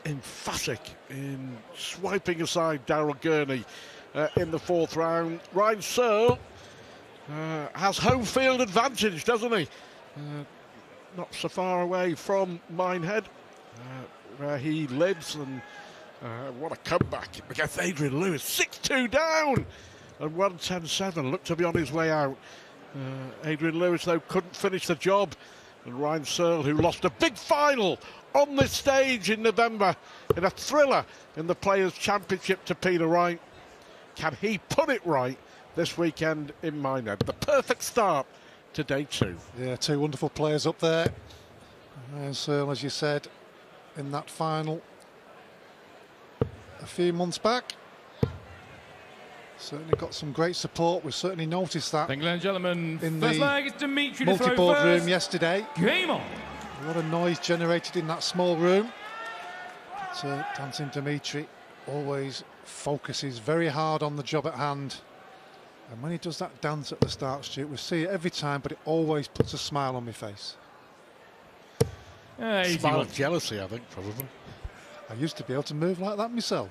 emphatic in swiping aside Daryl Gurney in the fourth round. Ryan Searle has home field advantage, doesn't he? Not so far away from Minehead, where he lives, and what a comeback against Adrian Lewis. 6-2 down and 1:10.7. Looked to be on his way out. Adrian Lewis, though, couldn't finish the job. And Ryan Searle, who lost a big final on this stage in November in a thriller in the Players' Championship to Peter Wright. Can he put it right this weekend in Minehead? The perfect start to day two. Yeah, two wonderful players up there. Ryan Searle, as you said, in that final a few months back. Certainly got some great support. We've certainly noticed that. Thank you, ladies and gentlemen. In first the leg is Dimitri to throw multi-board first. room yesterday. Game on. A lot of noise generated in that small room. But, Dancing Dimitri always focuses very hard on the job at hand. And when he does that dance at the start, Stuart, we see it every time, but it always puts a smile on my face. Smile of jealousy, I think, probably. I used to be able to move like that myself.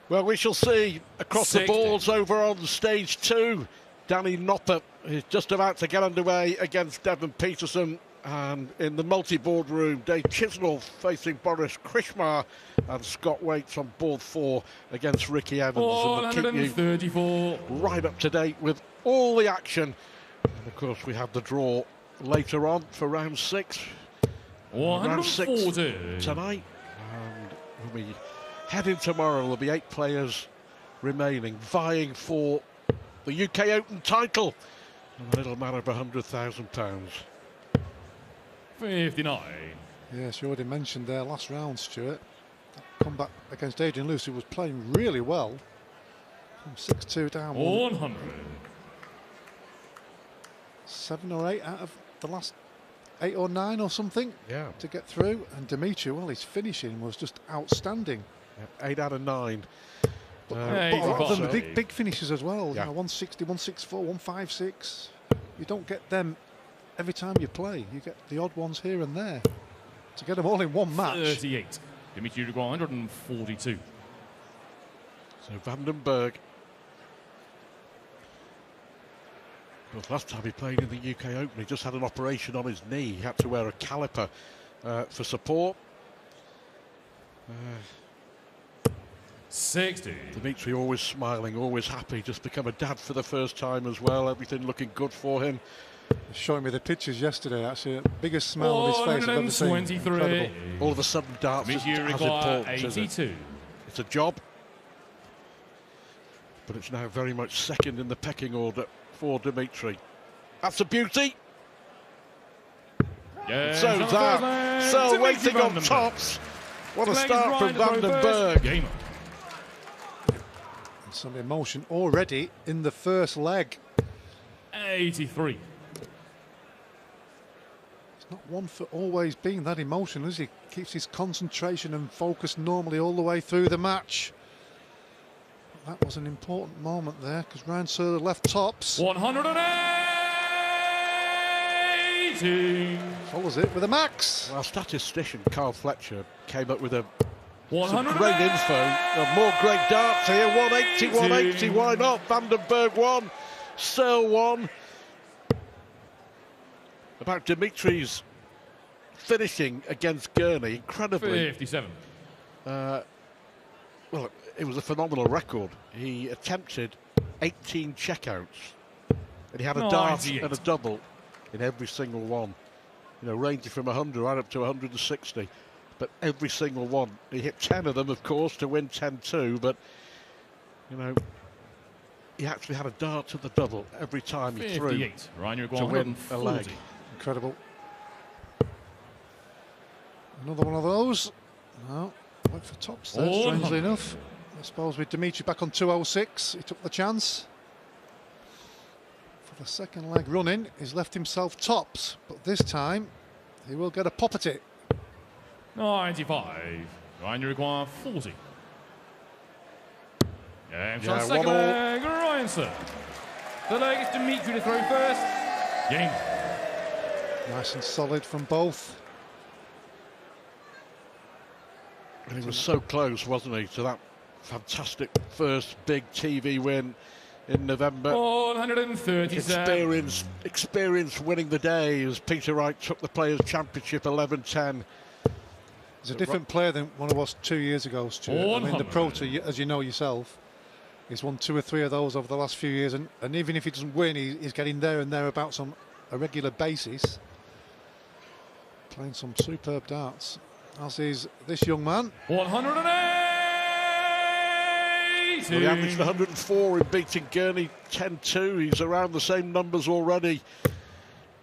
Well, we shall see across the balls over on stage two. Danny Noppert is just about to get underway against Devon Peterson. And in the multi-board room, Dave Chisnall facing Boris Krishmar, and Scott Waits on board 4 against Ricky Evans. And we'll keep you right up to date with all the action. And of course, we have the draw later on for round 6. Round 6 tonight. And when we head in tomorrow, there'll be 8 players remaining, vying for the UK Open title and a little man of £100,000. 59. Yes, you already mentioned there last round, Stuart. That comeback against Adrian Lewis, who was playing really well. From 6-2 down. 100. 7 or 8 out of the last 8 or 9 or something to get through. And Dimitri, well, his finishing was just outstanding. 8 out of 9. But a lot of them are big finishes as well. You know, 160, 164, 156. You don't get them every time you play. You get the odd ones here and there. To get them all in one match. 38. Dimitri to go 142. So Bergh. Well, last time he played in the UK Open, he just had an operation on his knee. He had to wear a caliper for support. 60. Dimitri always smiling, always happy, just become a dad for the first time as well. Everything looking good for him. Showing me the pictures yesterday, actually. Biggest smile on his face I've ever seen. Incredible. All of a sudden, darts is as important, 82. It's a job, but it's now very much second in the pecking order for Dimitri. That's a beauty. Yeah, so that. Searle waiting on tops. What a start from Bergh. Some emotion already in the first leg. 83. It's not one for always being that emotional, is he? Keeps his concentration and focus normally all the way through the match. But that was an important moment there, because Ryan Searle left tops. 180. Follows it with a max. Well, statistician Carl Fletcher came up with some great info. More great darts here. 180, 180. Why not? Bergh 1, Searle 1. About Dimitri's finishing against Gurney, incredibly. 57. Well, it was a phenomenal record. He attempted 18 checkouts, and he had a dart and a double in every single one. You know, ranging from 100 right up to 160. But every single one. He hit 10 of them, of course, to win 10-2. But, you know, he actually had a dart to the double every time he threw to win a leg. Incredible. Another one of those. No, went for tops there, strangely enough. I suppose with Dimitri back on 206, he took the chance. For the second leg running, he's left himself tops. But this time, he will get a pop at it. 95. Ryan, you require 40. Yeah, second leg, Ryan Searle. The leg is Dimitri to throw first. Game. Nice and solid from both. And he was so close, wasn't he, to that fantastic first big TV win in November. 137. Experience winning the day as Peter Wright took the Players' Championship 11-10. He's a different player than one of us 2 years ago, Stuart. I mean, the Pro Tour, as you know yourself, he's won 2 or 3 of those over the last few years, and even if he doesn't win, he's getting there and thereabouts on a regular basis. Playing some superb darts, as is this young man. 180. Well, he averaged 104 in beating Gurney 10-2. He's around the same numbers already.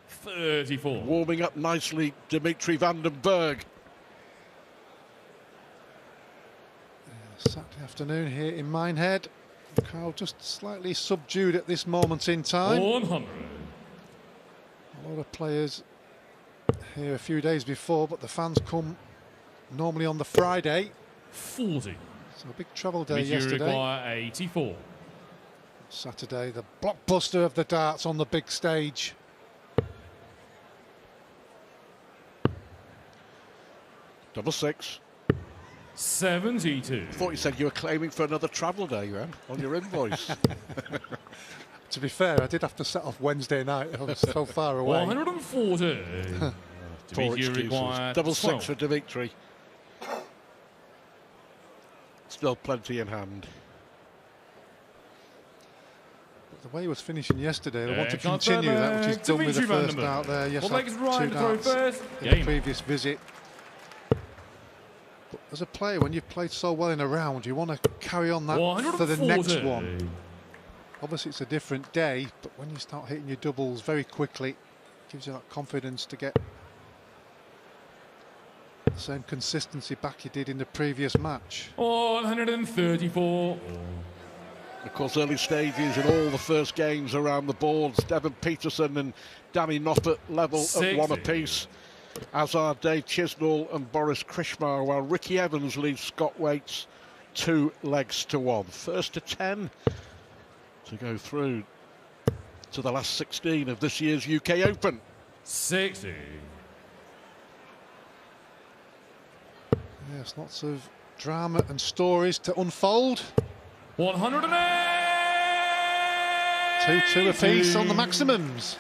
34. Warming up nicely, Dimitri van den Bergh. Saturday afternoon here in Minehead. The crowd just slightly subdued at this moment in time. 100. A lot of players here a few days before, but the fans come normally on the Friday. 40. So a big travel day Dimitri yesterday. 84. Saturday, the blockbuster of the darts on the big stage. Double six. 72. I thought you said you were claiming for another travel day, man, on your invoice. To be fair, I did have to set off Wednesday night. I was so far away. 140. Poor Dimitri excuses. required Double 12. six for Dimitri. Still plenty in hand. But the way he was finishing yesterday, I want to Yeah, continue that, which he's done with the Dimitri van first den Bergh. out there. Yes, What legs right two to throw darts first? in the Game. previous visit. But as a player, when you've played so well in a round, you want to carry on that for the next 140. one. Obviously, it's a different day, but when you start hitting your doubles very quickly, it gives you that confidence to get the same consistency back you did in the previous match. 134. Of course, early stages in all the first games around the boards. Devon Peterson and Danny Noppert level at 1 apiece. As are Dave Chisnall and Boris Krishmar, while Ricky Evans leads Scott Waits 2 legs to 1. First to 10 to go through to the last 16 of this year's UK Open. 60. Yes, lots of drama and stories to unfold. 108. 2-2 apiece on the maximums.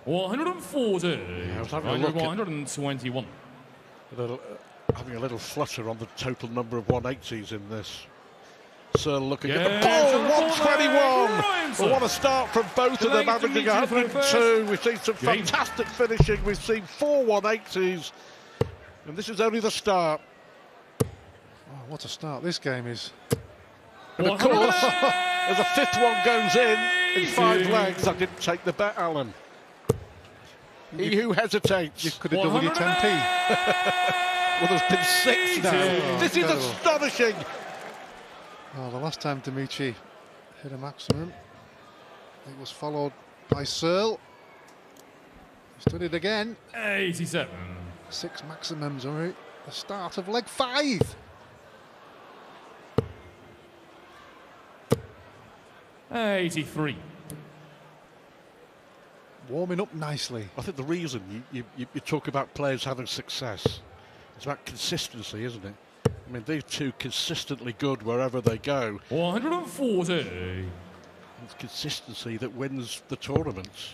I was having a look at- 121. Having a little flutter on the total number of 180s in this. Searle looking at the Yeah, ball, to the ball, 121. Ryan, Well, what a start from both of them, Thanks, averaging Dimitri, for the 102. We've seen some Game. fantastic finishing. We've seen 4 180s. And this is only the start. Oh, what a start this game is. And of course, as a 5th one goes in 5 legs, I didn't take the bet, Alan. He who hesitates. You could have doubled your 10p. Well, there's been 6 now. Oh, This is incredible. astonishing. Oh, the last time Dimitri hit a maximum, it was followed by Searle. He's done it again. 87. 6 maximums are at the start of leg 5. '83. Warming up nicely. I think the reason you talk about players having success, it's about consistency, isn't it? I mean, these two consistently good wherever they go. 140. It's consistency that wins the tournaments.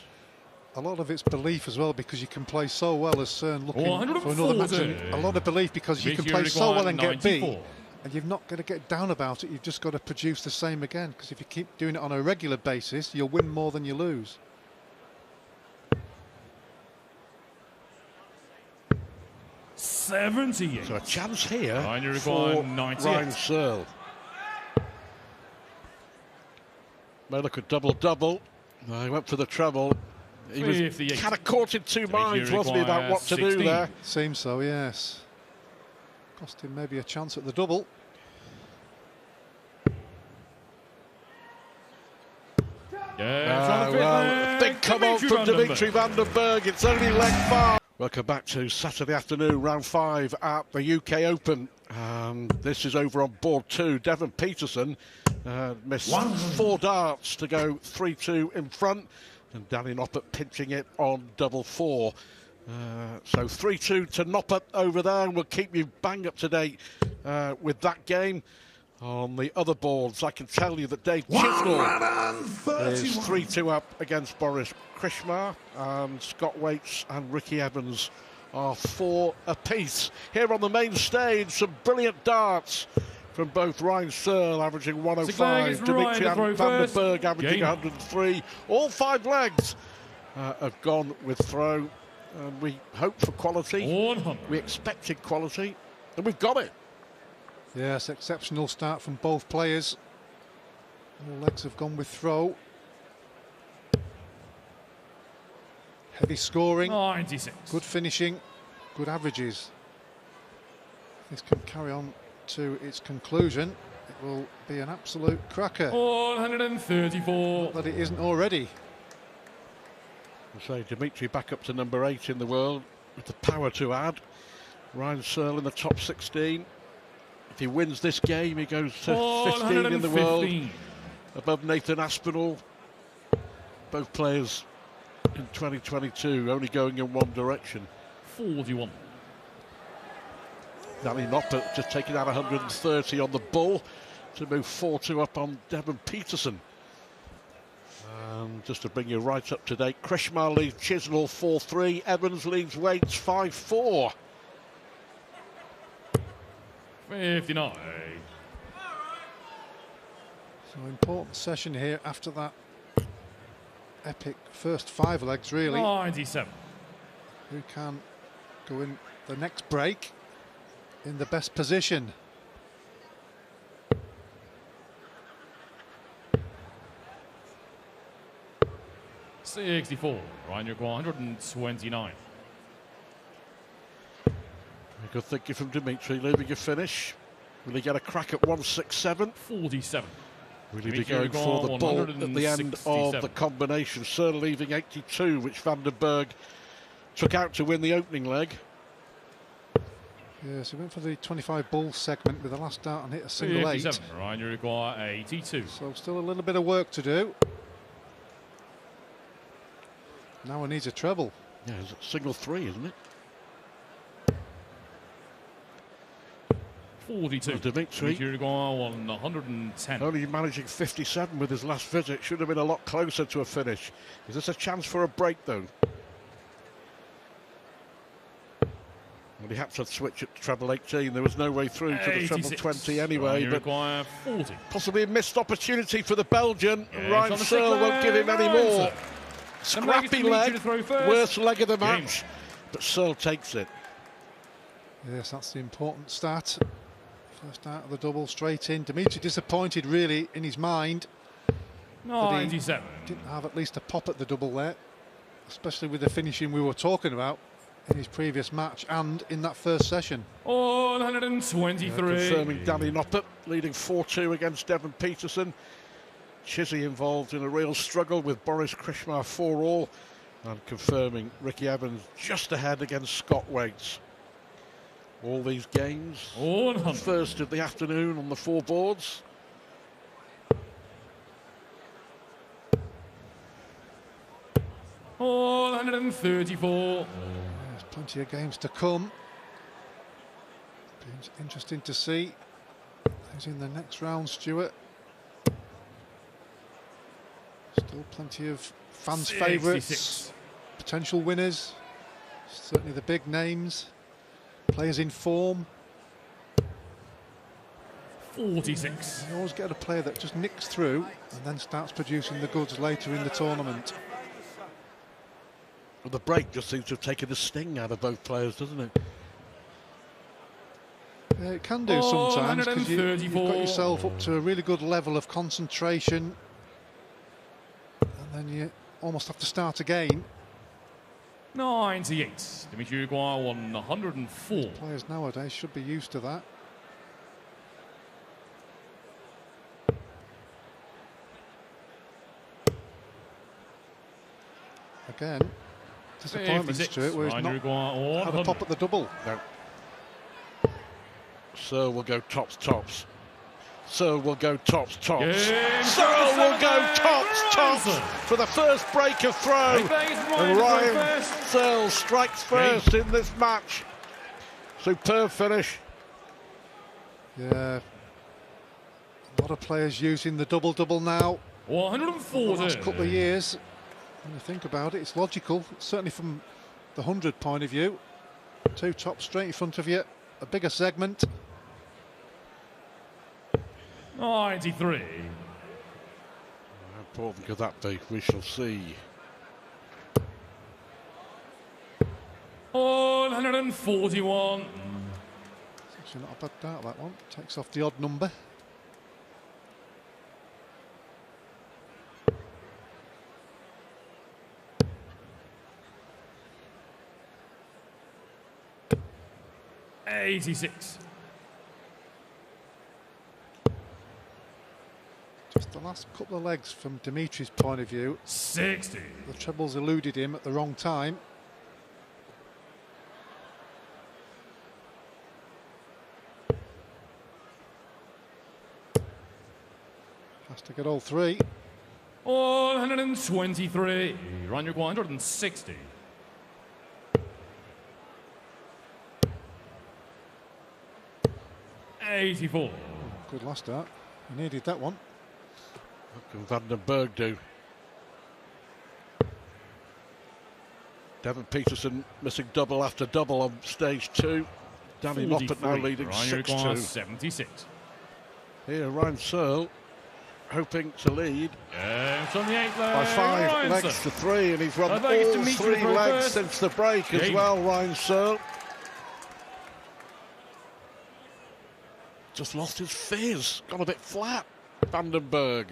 A lot of it's belief as well, because you can play so well as Searle looking for another 140. match. A lot of belief because you can Dimitri play so well and required get beat. 94. And you've not got to get down about it. You've just got to produce the same again. Because if you keep doing it on a regular basis, you'll win more than you lose. '78. So a chance here And you for require 98. Ryan Searle. Miller could double-double. He went for the treble. He was 58. kind of caught in 2 Dimitri minds, wasn't he, about what to do requires there? Seems so, yes. Cost him maybe a chance at the double. Yeah, trying to fit Well, there. big come on from Dimitri van den Bergh. It's only leg 5. Welcome back to Saturday afternoon, round 5 at the UK Open. This is over on board 2. Devon Peterson missed 4 darts to go 3-2 in front, and Danny Noppert pinching it on double 4. So 3-2 to Noppert over there, and we'll keep you bang up to date with that game. On the other boards, I can tell you that Dave Chisnell is 3-2 up against Boris Krishmar, and Scott Waits and Ricky Evans are 4 apiece. Here on the main stage, some brilliant darts from both Ryan Searle averaging 105, Dimitri and Bergh averaging 103. All 5 legs have gone with throw, and we hope for quality. 100. We expected quality, and we've got it. Yes, exceptional start from both players. All legs have gone with throw. Heavy scoring, 96. good finishing, good averages. If this can carry on to its conclusion, it will be an absolute cracker. 134. Not that it isn't already. So Dimitri back up to number 8 in the world with the power to add. Ryan Searle in the top 16. If he wins this game, he goes to 15 in the world, above Nathan Aspinall. Both players in 2022 only going in one direction. 41. Danny Noppert just taking out 130 on the bull to move 4-2 up on Devon Peterson. And just to bring you right up to date, Krishmar leads Chisnell 4-3, Evans leads Waits 5-4. 59. So important session here after that epic first 5 legs, really. 97. Who can go in the next break in the best position? $64. Ryan, you're going 129. Very good thinking from Dimitri, leaving a finish. Will he get a crack at 167? 47. Will he be going for the ball at the end of the combination? Searle leaving 82, which Van den Bergh took out to win the opening leg. Yes, he went for the 25 ball segment with the last dart and hit a single 8. Ryan, you require 82. So still a little bit of work to do. Now he needs a treble. Yeah, it's a single 3, isn't it? 42. Well, Dimitri require 110. only managing 57 with his last visit. Should have been a lot closer to a finish. Is this a chance for a break, though? Well, he had to switch at treble 18. There was no way through to the treble 20 anyway. But require 40. Possibly a missed opportunity for the Belgian. Yes, Ryan Searle won't give him any more. Scrappy leg, worst leg of the match. But Searle takes it. Yes, that's the important start. First out of the double, straight in. Dimitri disappointed, really, in his mind. 97. Didn't have at least a pop at the double there, especially with the finishing we were talking about in his previous match and in that first session. 123. Confirming Danny Noppert leading 4-2 against Devon Peterson. Chizzy involved in a real struggle with Boris Krishmar 4-all, and confirming Ricky Evans just ahead against Scott Waits. All these games, 100. first of the afternoon on the 4 boards. $134. There's plenty of games to come. It's interesting to see who's in the next round, Stuart. Still plenty of fans' favourites, potential winners, certainly the big names, players in form. 46. You always get a player that just nicks through and then starts producing the goods later in the tournament. Well, the break just seems to have taken the sting out of both players, doesn't it? Yeah, it can do sometimes, because you've got yourself up to a really good level of concentration and then you almost have to start again. 98. Dimitri require 104. Players nowadays should be used to that. Again, disappointments to it, where he's not had a pop at the double. No. Searle will go tops, tops. Searle will go tops, tops. Game Searle will go legs, tops, tops Ryan. for the first break of throw. Big bang is And Ryan Ryan first. Searle strikes first in this match. Superb finish. Yeah. A lot of players using the double-double now. 140. The last couple of years. When you think about it, it's logical. Certainly from the 100 point of view. Two tops straight in front of you. A bigger segment. 93. How important could that be? We shall see. 141. It's actually not a bad dart, that one. Takes off the odd number. $86. Just the last couple of legs from Dimitri's point of view. 60. The trebles eluded him at the wrong time. Has to get all three. 123. Ryan, you're 160. $84. Good last dart. He needed that one. What can Bergh do? Devon Peterson missing double after double on stage 2. Danny Moffat now leading 6-2. 76. Here, Ryan Searle hoping to lead It's on the 8th leg. by 5 Ryan legs Searle. to 3, and he's run I all think it's Dimitri 3 for legs first. since the break as Game. well, Ryan Searle. Just lost his fizz, gone a bit flat, Bergh.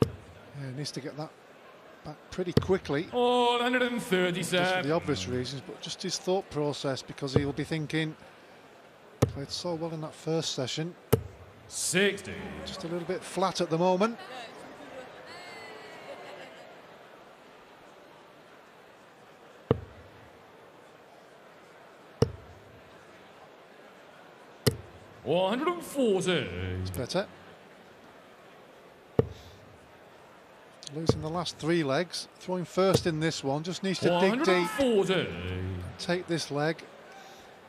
Yeah, he needs to get that back pretty quickly. Just for 137. the obvious reasons, but just his thought process, because he'll be thinking, played so well in that first session, 60. just a little bit flat at the moment. It's better. Losing the last 3 legs, throwing first in this one, just needs to dig deep, 140. take this leg,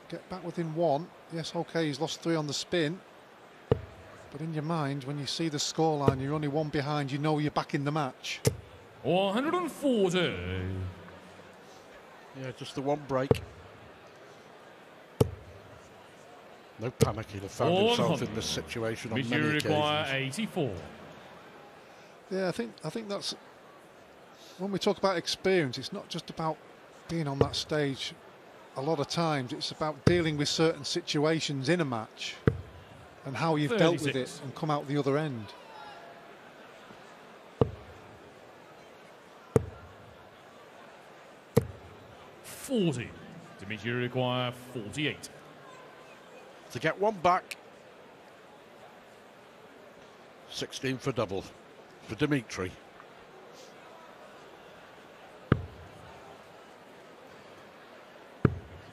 get back within 1. Yes, okay, he's lost 3 on the spin, but in your mind, when you see the scoreline, you're only 1 behind, you know you're back in the match. 140. Yeah, just the one break. No panic, he'd have found himself in this situation on many require occasions. 84. Yeah, I think that's, when we talk about experience, it's not just about being on that stage. A lot of times it's about dealing with certain situations in a match and how you've dealt with it 36. and come out the other end. $40. Dimitri require 48. To get one back. 16 for double for Dimitri.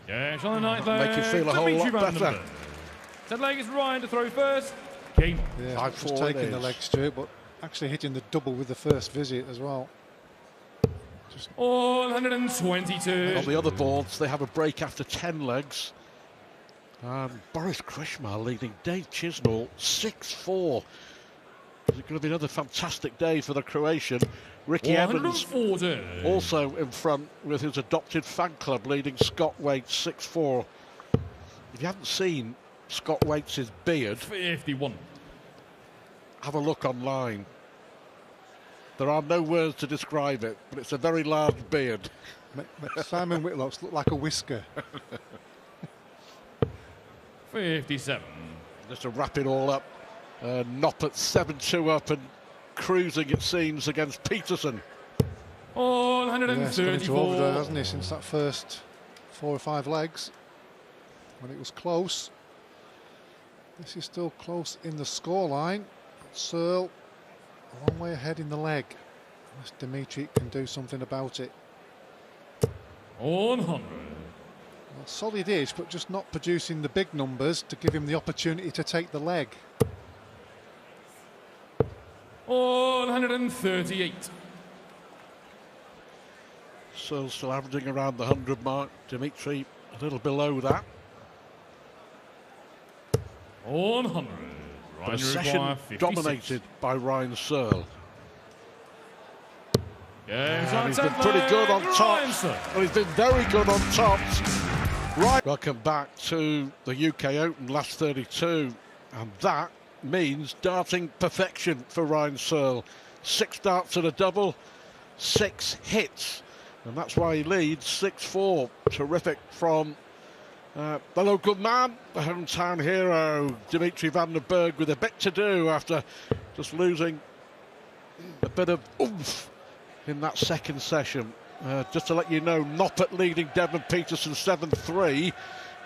Yes, on the 9th leg. Make you feel a whole Dimitri lot better. Vandenberg. 10th leg is Ryan to throw first. Game. Yeah, 5-4 just taking it the is. leg straight, but actually hitting the double with the first visit as well. Just 122. On the other boards, they have a break after 10 legs. Boris Krishmar leading Dave Chisnall 6-4. It's going to be another fantastic day for the Croatian. Ricky Evans 140. also in front with his adopted fan club leading Scott Waite 6-4. If you haven't seen Scott Waite's beard, 51. have a look online. There are no words to describe it, but it's a very large beard. Simon Whitlock's look like a whisker. 57. Just to wrap it all up, Noppert 7-2 up and cruising, it seems, against Peterson. Yeah, it's gone into overdrive, 134. hasn't he, since that first 4 or 5 legs when it was close. This is still close in the scoreline. Searle a long way ahead in the leg. Unless Dimitri can do something about it. 100. Solid ish, but just not producing the big numbers to give him the opportunity to take the leg. 138. Searle still averaging around the 100 mark. Dimitri a little below that. 100. But a session dominated by Ryan Searle. Yeah, he's been pretty good on tops. Well, he's been very good on tops. Right. Welcome back to the UK Open last 32, and that means darting perfection for Ryan Searle. 6 darts and a double, 6 hits, and that's why he leads 6-4. Terrific from the local man, the hometown hero, Dimitri van den Bergh, with a bit to do after just losing a bit of oomph in that second session. Just to let you know, Noppert leading Devon Peterson 7-3,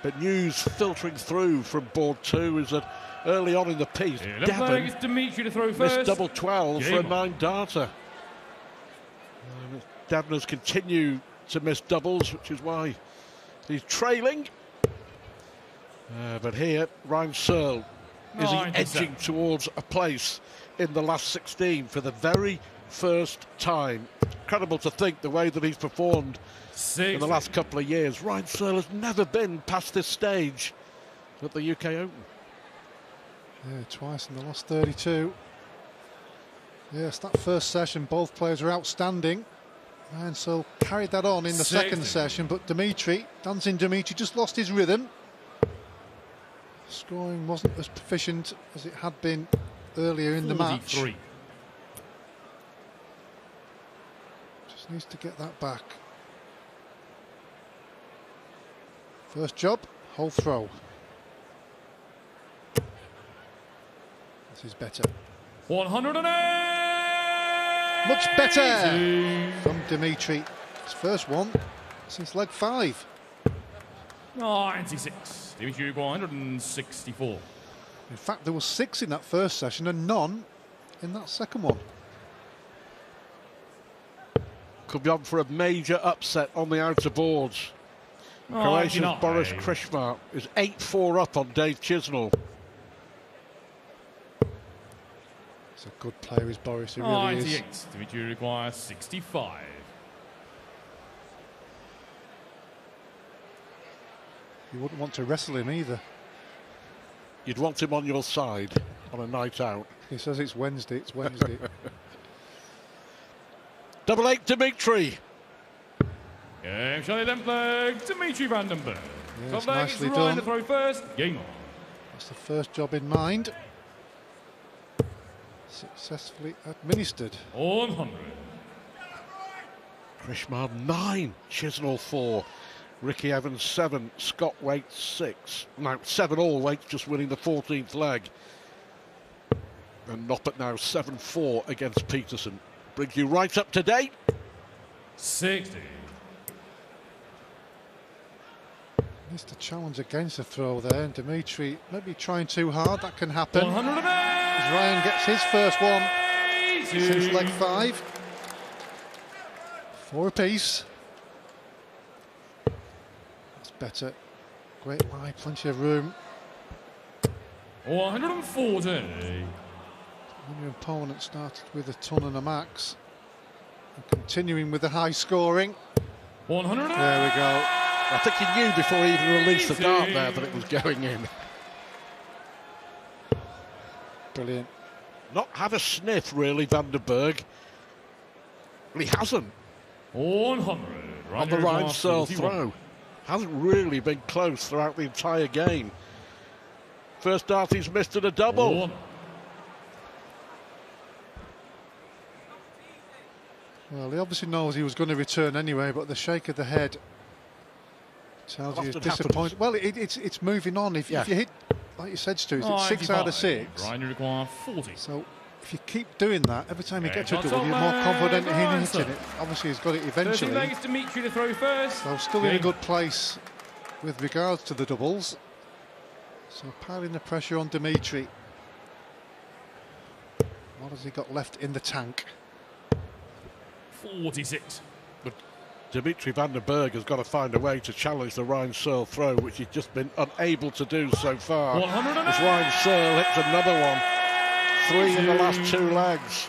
but news filtering through from board 2 is that early on in the piece, Devon Dimitri to throw missed first. double 12 for a 9-darter. Devon has continued to miss doubles, which is why he's trailing. But here, Ryan Searle is he edging towards a place in the last 16 for the very first time. Incredible to think the way that he's performed in the last couple of years. Ryan Searle has never been past this stage at the UK Open. Yeah, twice in the last 32. Yes, that first session, both players were outstanding. Ryan Searle carried that on in the second session, but Dancing Dimitri just lost his rhythm. Scoring wasn't as proficient as it had been earlier in the match. Just needs to get that back. First job, whole throw. This is better. 108. Much better from Dimitri. His first one since leg 5. 96. Dimitri required 164. In fact, there were 6 in that first session and none in that second one. Could be on for a major upset on the outer boards. Croatia's Boris Krishmar is 8-4 up on Dave Chisnall. He's a good player, is Boris. He really is. Dimitri requires 65. You wouldn't want to wrestle him either. You'd want him on your side on a night out. He says it's Wednesday. It's Wednesday. 8 Dimitri. Game Charlie Lempleg, Dimitri van den Bergh. Yes, Top leg, nicely it's Ryan done. to throw first. Game on. That's the first job in mind. Successfully administered. 100. Krishmar 9, Chisnall 4, Ricky Evans 7, Scott Waite 6. Now 7 all, Waite just winning the 14th leg. And Noppert now 7-4 against Peterson. Brings you right up to date. 60. Missed a challenge against the throw there, and Dimitri maybe trying too hard. That can happen. 108. As Ryan gets his first one since leg 5. 4 apiece. That's better. Great lie, plenty of room. 140. When your opponent started with a ton and a max, and continuing with the high scoring. 100. There we go. I think he knew before he even released the dart there that it was going in. Brilliant. Not had a sniff, really, Van den Bergh. Well, he hasn't. 100. On the Ryan Searle throw. Hasn't really been close throughout the entire game. First dart he's missed at a double. Well, he obviously knows he was going to return anyway, but the shake of the head tells you he's disappointed. Well, it's moving on. If you hit, like you said, Stu, it's 6 out of 6. Ryan require 40. So if you keep doing that, every time you get to a double, you're more confident in hitting it. Obviously, he's got it eventually. 30 legs Dimitri to throw first. So still in a good place with regards to the doubles. So piling the pressure on Dimitri. What has he got left in the tank? 46. But Dimitri van den Bergh has got to find a way to challenge the Ryan Searle throw, which he's just been unable to do so far. As Ryan Searle hits another one. 3 in the last 2 legs.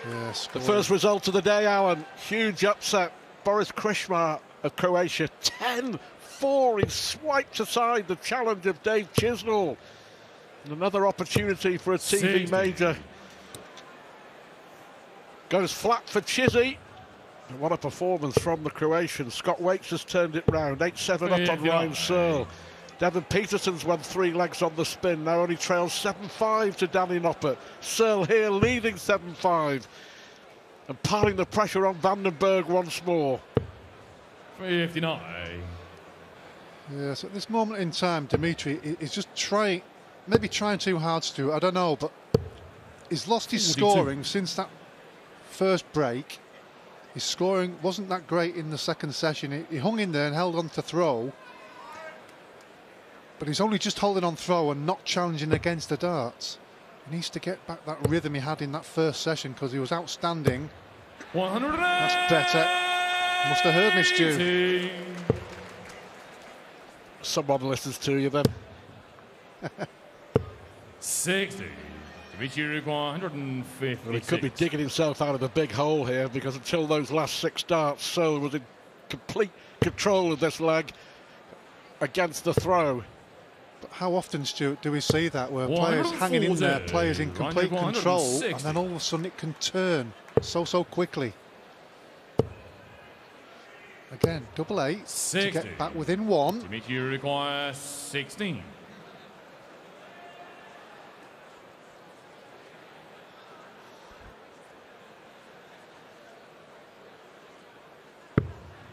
Yes. The first result of the day, Alan. Huge upset. Boris Krishmar of Croatia, 10-4. He swiped aside the challenge of Dave Chisnall. And another opportunity for a TV major. Goes flat for Chizzy. What a performance from the Croatian. Scott Waits has turned it round. 8-7 up on Ryan Searle. Devon Peterson's won 3 legs on the spin. Now only trails 7-5 to Danny Noppert. Searle here leading 7-5. And piling the pressure on van den Bergh once more. 59. Yes, at this moment in time, Dimitri is just maybe trying too hard to do it, I don't know, but he's lost his 42. scoring since that first break. His scoring wasn't that great in the second session. He hung in there and held on to throw, but he's only just holding on throw and not challenging against the darts. He needs to get back that rhythm he had in that first session, because he was outstanding. 100. That's better. Must have heard me, Stu. Someone listens to you then. 60. Dimitri requires 150. Well, he could be digging himself out of a big hole here, because until those last 6 darts, Searle was in complete control of this leg against the throw. But how often, Stuart, do we see that, where players hanging in there, players in complete control, and then all of a sudden it can turn so quickly? Again, double 8 to get back within 1. Dimitri requires 16.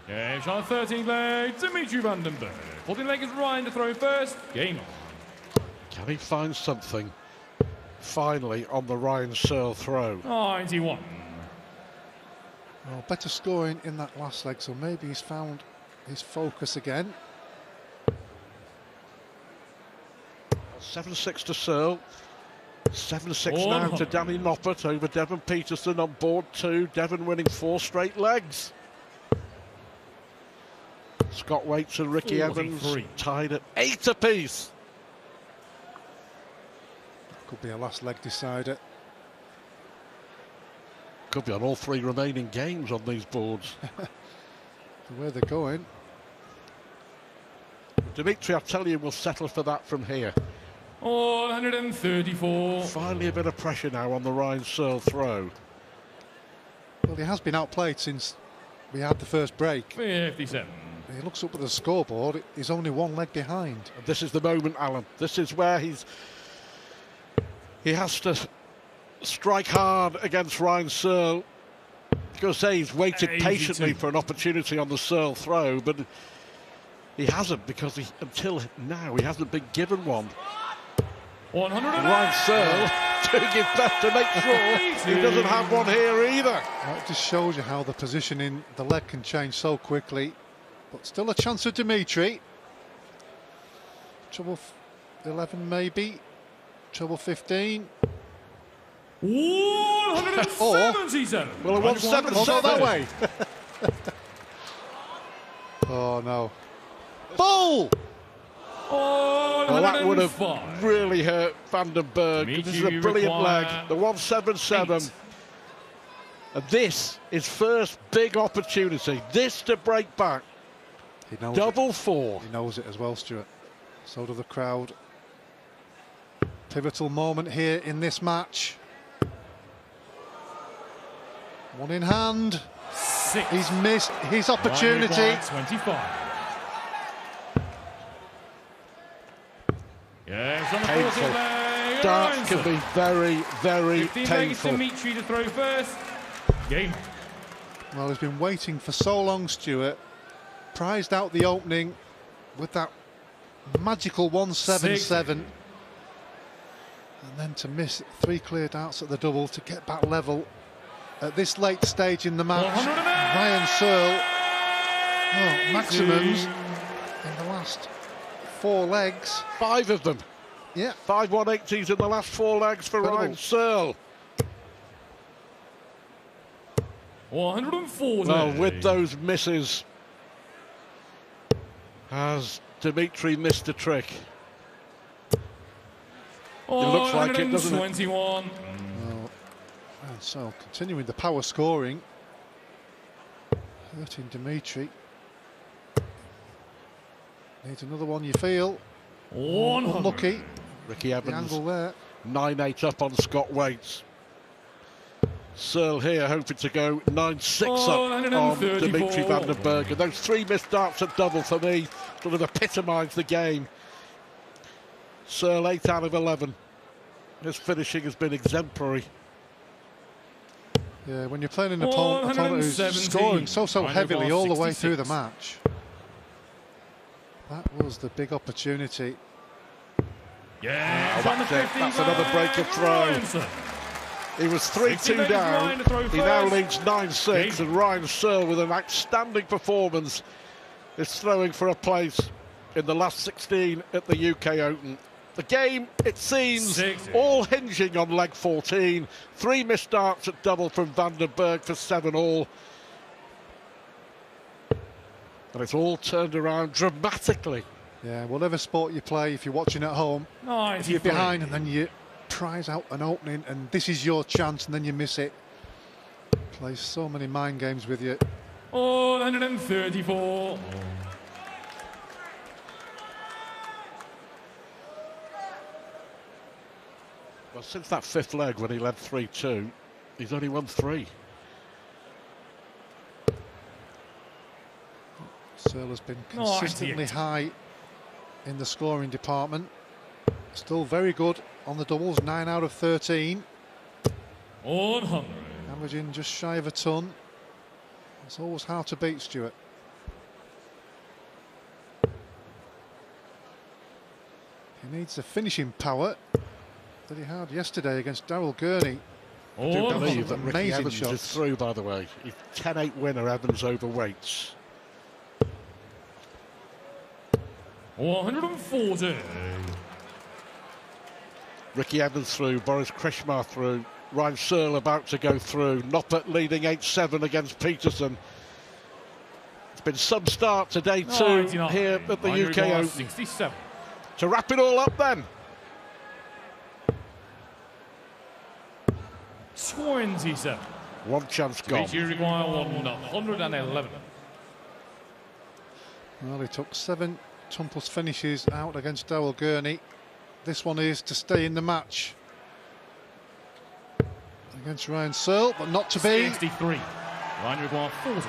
Game shot 13th leg, Dimitri van den Bergh. 14th leg is Ryan to throw first. Game on. Can he find something finally on the Ryan Searle throw? 91. Well, better scoring in that last leg, so maybe he's found his focus again. 7-6 to Searle. 7-6 now to Danny Noppert over Devon Peterson on board 2. Devon winning 4 straight legs. Scott Waits and Ricky 43. Evans tied at 8 apiece. Could be a last leg decider. Could be on all 3 remaining games on these boards. The way they're going. Dimitri, I tell you, will settle for that from here. 134. Finally a bit of pressure now on the Ryan Searle throw. Well, he has been outplayed since we had the first break. 57. He looks up at the scoreboard, he's only 1 leg behind. And this is the moment, Alan. This is where he has to strike hard against Ryan Searle. Because he's waited patiently for an opportunity on the Searle throw, but he hasn't, because until now he hasn't been given one. 100. Ryan Searle doing his best to make sure he doesn't have one here either. That just shows you how the position in the leg can change so quickly. But still a chance for Dimitri. Trouble 11 maybe. Trouble 15. 177. Well, a 177 that way. Oh no. Ball! Well, that would have really hurt van den Bergh. This is a brilliant leg. The 177. And this is first big opportunity. This to break back. He knows Double it. 4. He knows it as well, Stuart. So do the crowd. Pivotal moment here in this match. 1 in hand. 6. He's missed his opportunity. 25. Yes, on the Painful. 14th leg. Darts can be very, very 15 legs painful. Dimitri to throw first. Game. Well, he's been waiting for so long, Stuart. Prized out the opening with that magical 177. And then to miss 3 clear darts at the double to get back level at this late stage in the match. Ryan Searle, maximums in the last 4 legs. 5 of them. Yeah. 5 180s in the last 4 legs for Ryan Searle. 140. Well, with those misses, has Dimitri missed a trick? It looks like it, doesn't it? 121. Well, and so continuing the power scoring, hurting Dimitri. Needs another one, you feel. 100. Unlucky. Ricky The Evans, angle there. 9-8 up on Scott Waits. Searle here hoping to go 9-6 up on 134. Dimitri van den Bergh. And those 3 missed darts at double for me sort of epitomise the game. Searle 8 out of 11. His finishing has been exemplary. Yeah, when you're playing an opponent who's 170. scoring so heavily all the way 66. through the match. That was the big opportunity. Yeah, That's another breaker throw. He was 3-2 down. He now leads 9-6, and Ryan Searle, with an outstanding performance, is throwing for a place in the last 16 at the UK Open. The game, it seems, all hinging on leg 14. 3 missed darts at double from van den Bergh for 7-all. And it's all turned around dramatically. Yeah, whatever sport you play, if you're watching at home, if you're behind and then you prize out an opening and this is your chance and then you miss it. Plays so many mind games with you. 134. Well, since that 5th leg when he led 3-2, he's only won 3. Searle has been consistently high in the scoring department. Still very good on the doubles, 9 out of 13. 100. Averaging just shy of a ton. It's always hard to beat, Stuart. He needs the finishing power that he had yesterday against Daryl Gurney. I do believe that Ricky Amazing Evans shots. is through, by the way. He's 10-8 winner, Evans over Waits. 140. Ricky Evans through, Boris Krishmar through, Ryan Searle about to go through, Noppert leading 8-7 against Peterson. It's been some start to day 2 here at the UK Open. 67. To wrap it all up then. 27. One chance gone. You require 111. Well, he took 7 tumbles finishes out against Daryl Gurney. This one is to stay in the match against Ryan Searle, but not to be. 63. Ryan require 40.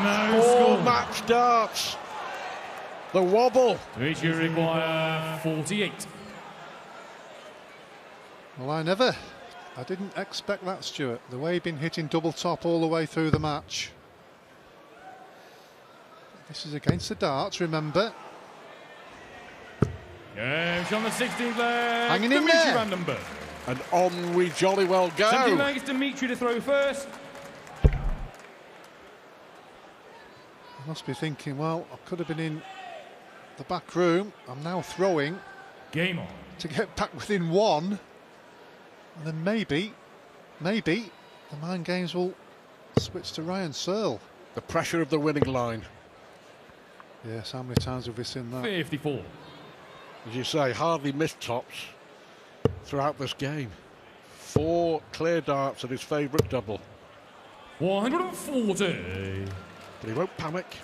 No All score. match darts. The wobble. You require 48. Well, I didn't expect that, Stuart. The way he'd been hitting double top all the way through the match. This is against the darts, remember. Yeah, on the 16th leg. Hanging in Dimitri there. van den Bergh. And on we jolly well go. 17th leg is Dimitri to throw first. I must be thinking, well, I could have been in the back room. I'm now throwing Game on. to get back within 1. And then maybe the mind games will switch to Ryan Searle. The pressure of the winning line. Yes, how many times have we seen that? 54. As you say, hardly missed tops throughout this game. 4 clear darts at his favourite double. 140. But he won't panic.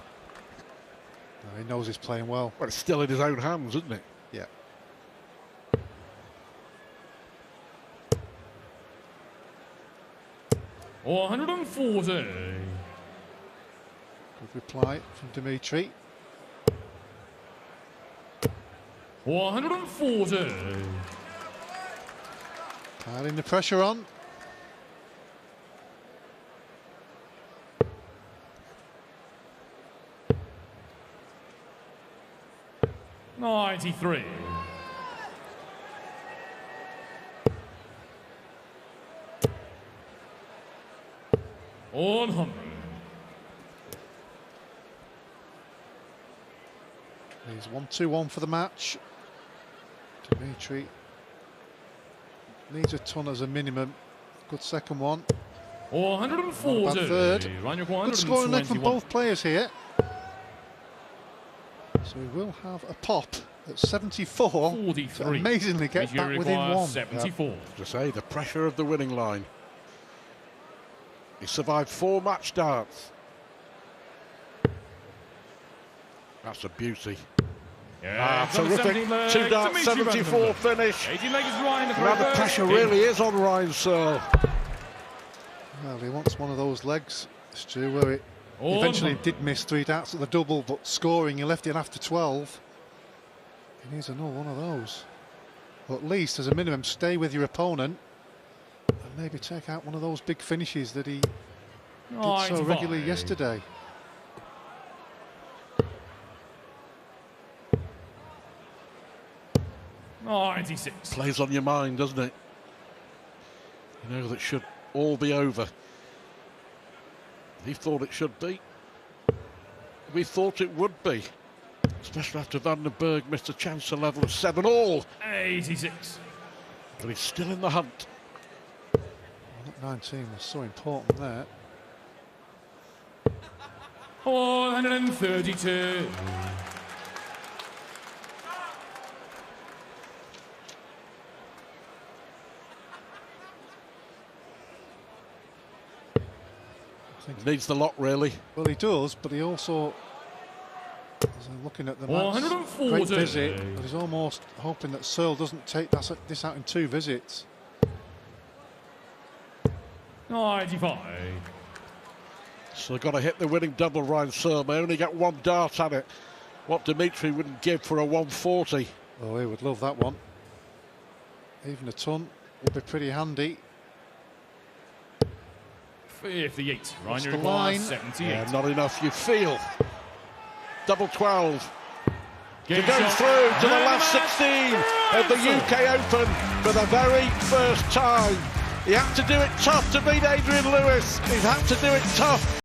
No, he knows he's playing well. Well, it's still in his own hands, isn't it? Yeah. Or 140. Good reply from Dimitri. 140. Piling the pressure on. '93. $100. He's 1-2-1 for the match. Dimitri needs a ton as a minimum. Good second one. 140. Third. Good Good scoring leg from both players here. So we will have a pop at 74. 43. To amazingly get back within one. 74. Yep. To say, the pressure of the winning line. He survived 4 match darts. That's a beauty. Yeah, Terrific. 2 darts, 74 finish. 18 leg is Ryan. Now the pressure really is on Ryan Searle. Well, he wants one of those legs, Stu, where it eventually did miss 3 darts at the double, but scoring, he left it after 12. He needs another one of those. Or at least, as a minimum, stay with your opponent and maybe take out one of those big finishes that he did so regularly yesterday. Oh, 96. Plays on your mind, doesn't it? You know that should all be over. He thought it should be. We thought it would be. Especially after Bergh missed a chance to level at 7-all. 86. But he's still in the hunt. Well, that 19 was so important there. 132. Needs the lot, really. Well, he does, but he also, as I'm looking at the match, great visit, but he's almost hoping that Searle doesn't take this out in 2 visits. 95. So got to hit the winning double, Ryan Searle. They only get 1 dart at it. What Dimitri wouldn't give for a 140. Oh, he would love that one. Even a ton would be pretty handy. 58. What's Ryan the line? 78. Yeah, not enough, you feel. Double 12. Game To go shot. through to the last 16 of the UK Open for the very first time. He had to do it tough to beat Adrian Lewis. He's had to do it tough